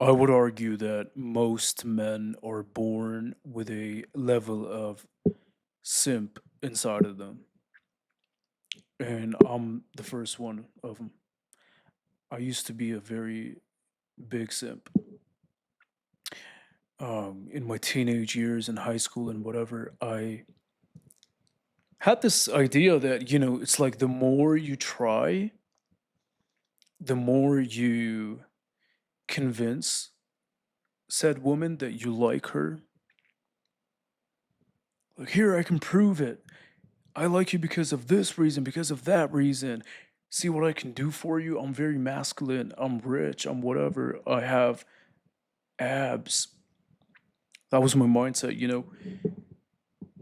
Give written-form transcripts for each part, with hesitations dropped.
I would argue that most men are born with a level of simp inside of them, and I'm the first one of them. I used to be a very big simp. In my teenage years in high school and whatever, I had this idea that, it's like the more you try, the more you convince said woman that you like her. Like, here, I can prove it. I like you because of this reason, because of that reason. See what I can do for you? I'm very masculine. I'm rich. I'm whatever. I have abs. That was my mindset.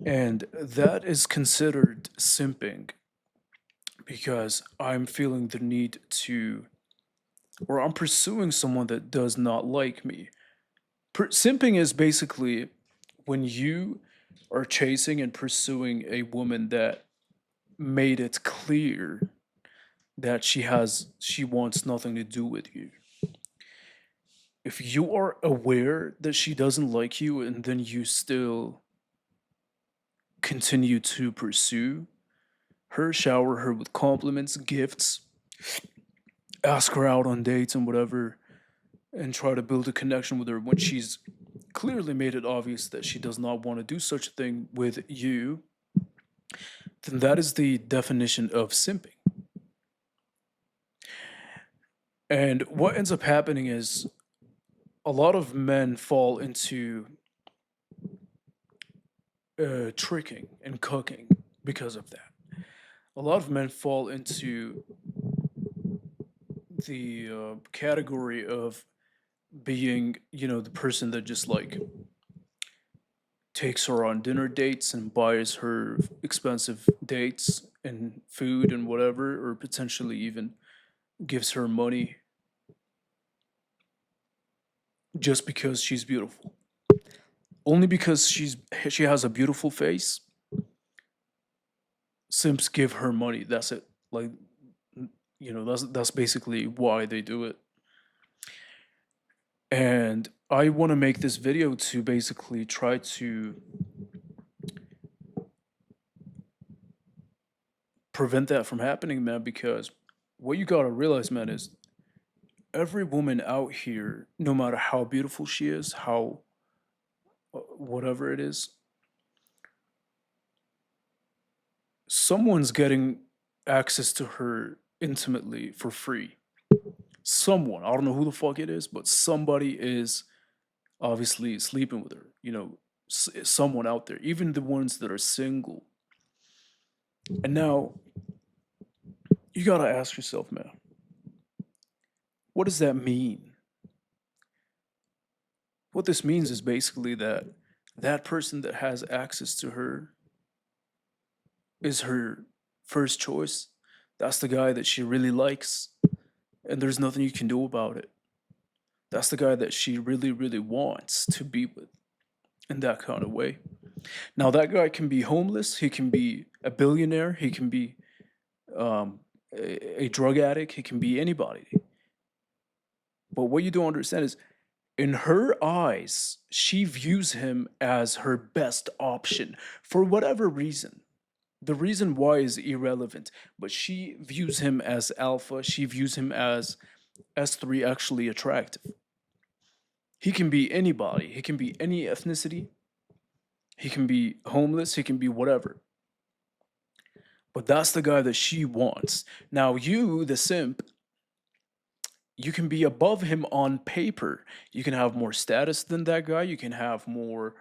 And that is considered simping because I'm feeling the need to, or I'm pursuing someone that does not like me. Simping is basically when you are chasing and pursuing a woman that made it clear that she wants nothing to do with you. If you are aware that she doesn't like you and then you still continue to pursue her, shower her with compliments, gifts, ask her out on dates and whatever, and try to build a connection with her when she's clearly made it obvious that she does not want to do such a thing with you, then that is the definition of simping. And what ends up happening is a lot of men fall into tricking and cooking because of that. A lot of men fall into the category of being, the person that just like takes her on dinner dates and buys her expensive dates and food and whatever, or potentially even gives her money just because she's beautiful. Only because she has a beautiful face, simps give her money. That's it. Like, that's basically why they do it. And I want to make this video to basically try to prevent that from happening, man, because what you got to realize, man, is every woman out here, no matter how beautiful she is, how whatever it is, someone's getting access to her intimately for free. Someone, I don't know who the fuck it is, but somebody is obviously sleeping with her. Someone out there, even the ones that are single. And now you gotta ask yourself, man, what does that mean? What this means is basically that that person that has access to her is her first choice. That's the guy that she really likes, and there's nothing you can do about it. That's the guy that she really, really wants to be with in that kind of way. Now, that guy can be homeless, he can be a billionaire, he can be a drug addict, he can be anybody. But what you don't understand is, in her eyes, she views him as her best option for whatever reason. The reason why is irrelevant, but she views him as alpha. She views him as S3 actually attractive. He can be anybody, he can be any ethnicity, he can be homeless, he can be whatever. But that's the guy that she wants. Now, you, the simp, you can be above him on paper. You can have more status than that guy. You can have more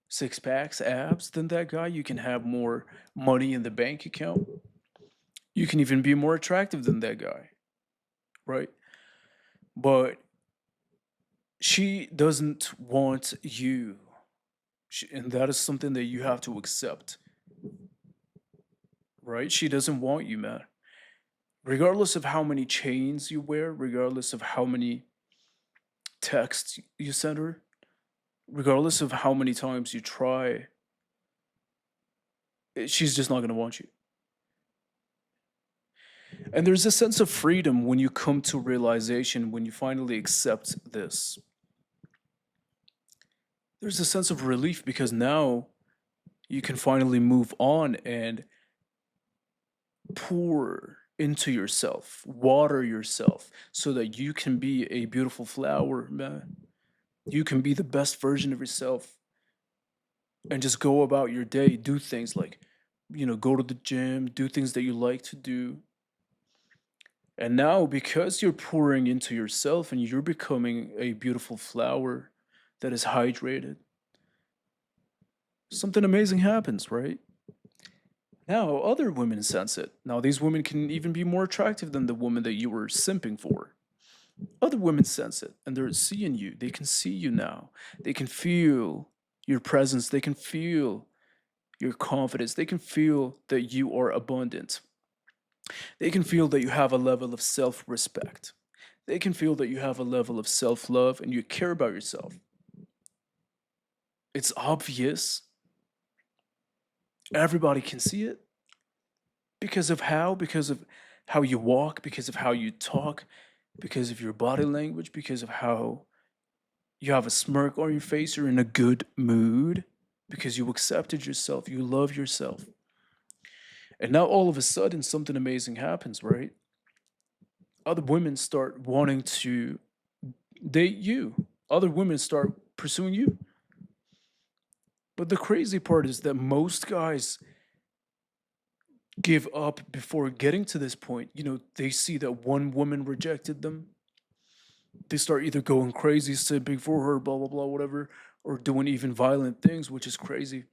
six packs, abs than that guy. You can have more money in the bank account. You can even be more attractive than that guy, right? But she doesn't want you. And that is something that you have to accept, right? She doesn't want you, man. Regardless of how many chains you wear, regardless of how many texts you send her, regardless of how many times you try, she's just not going to want you. And there's a sense of freedom when you come to realization, when you finally accept this. there's a sense of relief because now you can finally move on and pour into yourself, water yourself so that you can be a beautiful flower, man. You can be the best version of yourself and just go about your day, do things like, go to the gym, do things that you like to do. And now, because you're pouring into yourself and you're becoming a beautiful flower that is hydrated, something amazing happens, right? Now, other women sense it. Now, these women can even be more attractive than the woman that you were simping for. Other women sense it and they're seeing you. They can see you now. They can feel your presence. They can feel your confidence. They can feel that you are abundant. They can feel that you have a level of self respect. They can feel that you have a level of self love and you care about yourself. It's obvious. Everybody can see it because of how? Because of how you walk, because of how you talk, because of your body language, because of how you have a smirk on your face, you're in a good mood, because you accepted yourself, you love yourself. And now all of a sudden, something amazing happens, right? Other women start wanting to date you, other women start pursuing you. But the crazy part is that most guys give up before getting to this point. They see that one woman rejected them. They start either going crazy, simping for her, blah, blah, blah, whatever, or doing even violent things, which is crazy.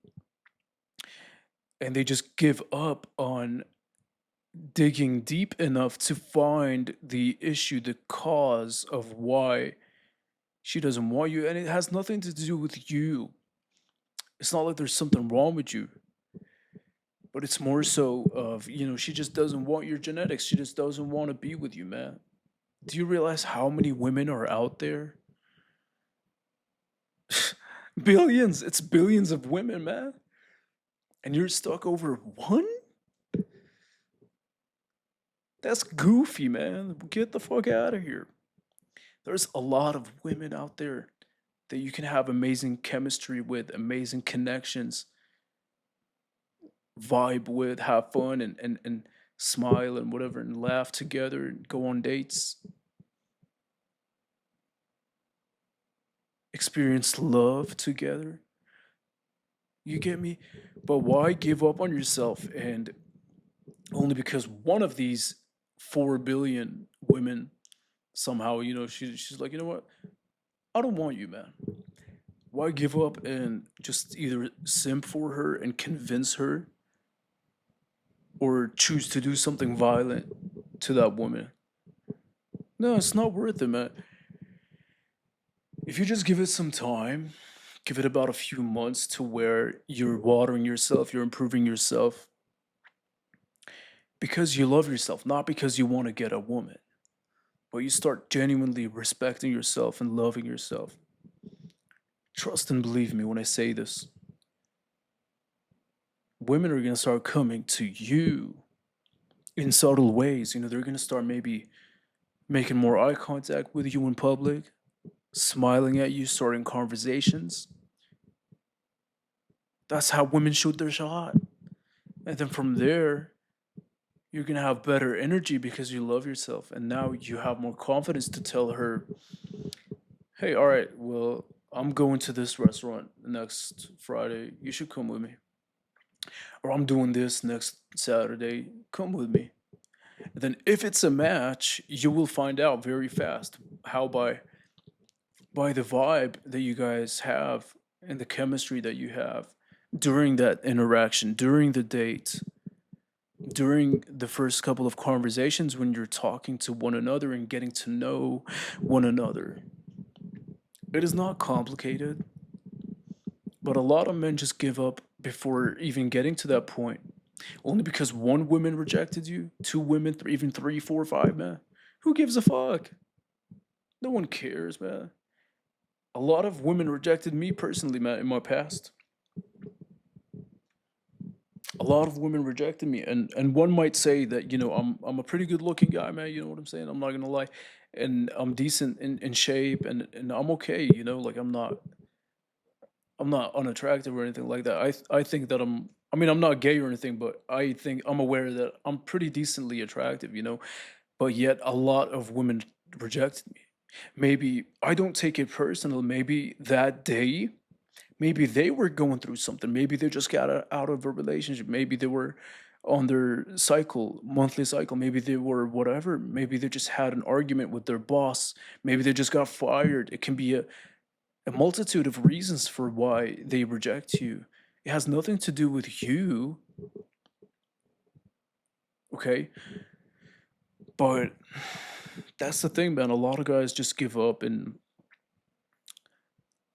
And they just give up on digging deep enough to find the issue, the cause of why she doesn't want you. And it has nothing to do with you. It's not like there's something wrong with you, but it's more so of, she just doesn't want your genetics. She just doesn't want to be with you, man. Do you realize how many women are out there? Billions. It's billions of women, man. And you're stuck over one? That's goofy, man. Get the fuck out of here. There's a lot of women out there that you can have amazing chemistry with, amazing connections, vibe with, have fun and smile and whatever and laugh together and go on dates, experience love together. You get me? But why give up on yourself and only because one of these 4 billion women somehow, she's like, you know what? I don't want you, man. Why give up and just either simp for her and convince her or choose to do something violent to that woman? No, it's not worth it, man. If you just give it some time, give it about a few months to where you're watering yourself, you're improving yourself because you love yourself, not because you want to get a woman, but you start genuinely respecting yourself and loving yourself. Trust and believe me when I say this. Women are going to start coming to you in subtle ways. They're going to start maybe making more eye contact with you in public, smiling at you, starting conversations. That's how women shoot their shot. And then from there, you're going to have better energy because you love yourself. And now you have more confidence to tell her, hey, all right, well, I'm going to this restaurant next Friday. You should come with me. Or I'm doing this next Saturday. Come with me. And then if it's a match, you will find out very fast how by the vibe that you guys have and the chemistry that you have during that interaction, during the date, during the first couple of conversations when you're talking to one another and getting to know one another. It is not complicated, but a lot of men just give up before even getting to that point. Only because one woman rejected you, two women, even three, four, five, man. Who gives a fuck? No one cares, man. A lot of women rejected me personally, man, in my past. A lot of women rejected me, and one might say that I'm a pretty good looking guy, man. You know what I'm saying? I'm not gonna lie, and I'm decent in shape, and I'm okay. Like I'm not I'm not unattractive or anything like that. I think that I mean, I'm not gay or anything, but I think I'm aware that I'm pretty decently attractive, you know. But yet a lot of women rejected me. Maybe I don't take it personal. Maybe that day, maybe they were going through something. Maybe they just got out of a relationship. Maybe they were on their cycle, monthly cycle. Maybe they were whatever. Maybe they just had an argument with their boss. Maybe they just got fired. It can be a multitude of reasons for why they reject you. It has nothing to do with you, okay? But that's the thing, man. A lot of guys just give up and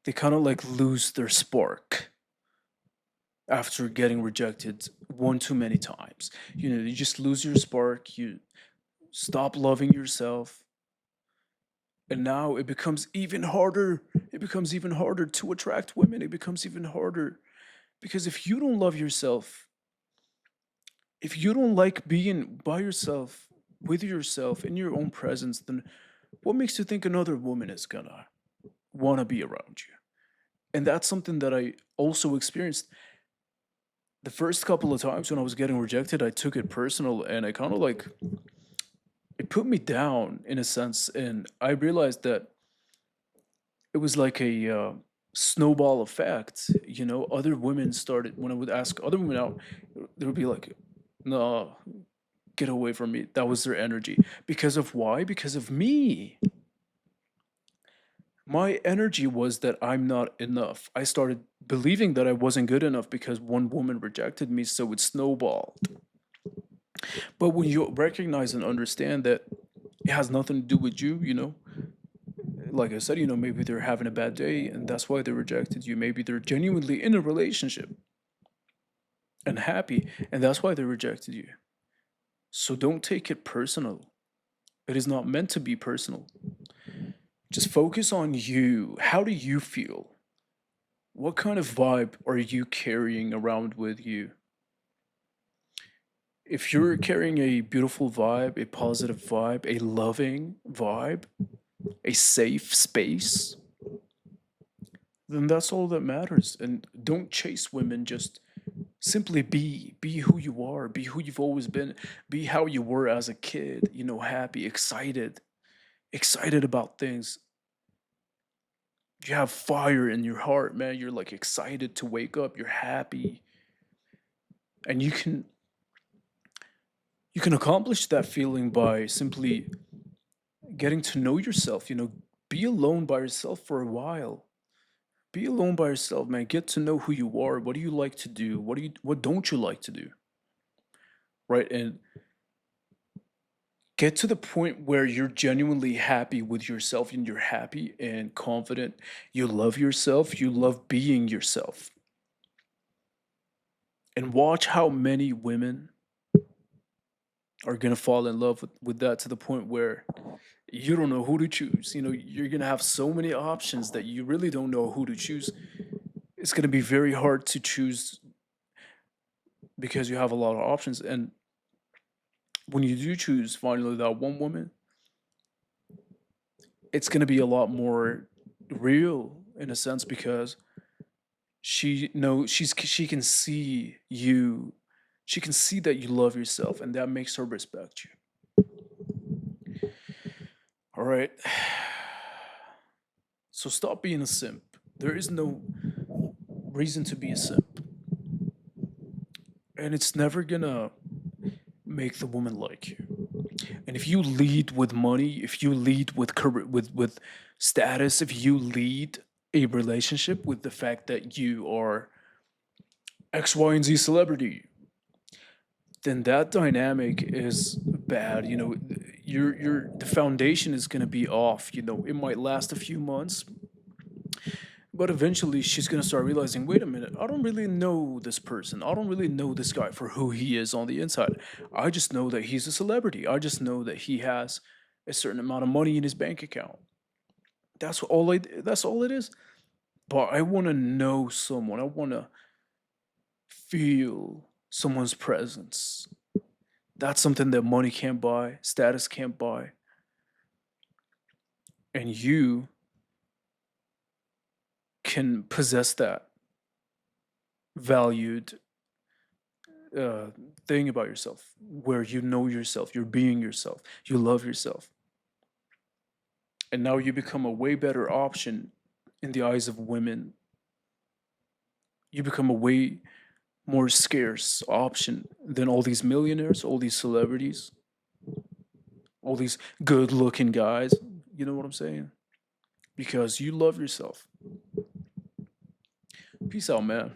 they kind of like lose their spark after getting rejected one too many times. You know, you just lose your spark, you stop loving yourself, and now it becomes even harder. It becomes even harder to attract women. It becomes even harder because if you don't love yourself, if you don't like being by yourself, with yourself, in your own presence, then what makes you think another woman is gonna wanna be around you? And that's something that I also experienced the first couple of times when I was getting rejected. I took it personal and I kind of like it put me down in a sense. And I realized that it was like a snowball effect. You know, other women started, when I would ask other women out, they would be like, no, get away from me. That was their energy. Because of why? Because of me. My energy was that I'm not enough. I started believing that I wasn't good enough because one woman rejected me, so it snowballed. But when you recognize and understand that it has nothing to do with you, you know, like I said, you know, maybe they're having a bad day and that's why they rejected you. Maybe they're genuinely in a relationship and happy and that's why they rejected you. So don't take it personal. It is not meant to be personal. Just focus on you. How do you feel? What kind of vibe are you carrying around with you? If you're carrying a beautiful vibe, a positive vibe, a loving vibe, a safe space, then that's all that matters. And don't chase women, just simply be. Be who you are, be who you've always been, be how you were as a kid, you know, happy, excited, excited about things. You have fire in your heart, man. You're like excited to wake up, you're happy. And you can accomplish that feeling by simply getting to know yourself, you know, be alone by yourself for a while. Be alone by yourself, man. Get to know who you are. What do you like to do? What don't you like to do? Right? And get to the point where you're genuinely happy with yourself and you're happy and confident. You love yourself. You love being yourself. And watch how many women are gonna fall in love with that to the point where you don't know who to choose. You know, you're gonna have so many options that you really don't know who to choose. It's gonna be very hard to choose because you have a lot of options. And when you do choose finally that one woman, it's gonna be a lot more real in a sense because she can see you, she can see that you love yourself, and that makes her respect you. All right. So stop being a simp. There is no reason to be a simp. And it's never gonna make the woman like you. And if you lead with money, if you lead with career, with status, if you lead a relationship with the fact that you are X, Y, and Z celebrity, then that dynamic is bad. You know, the foundation is gonna be off. You know, it might last a few months, but eventually she's gonna start realizing, wait a minute, I don't really know this person. I don't really know this guy for who he is on the inside. I just know that he's a celebrity. I just know that he has a certain amount of money in his bank account. That's all it is. But I wanna know someone. I wanna feel someone's presence. That's something that money can't buy, status can't buy. And you can possess that valued uh, thing about yourself, where you know yourself, you're being yourself, you love yourself, and now you become a way better option in the eyes of women. You become a way more scarce option than all these millionaires, all these celebrities, all these good looking guys. You know what I'm saying? Because you love yourself. Peace out, man.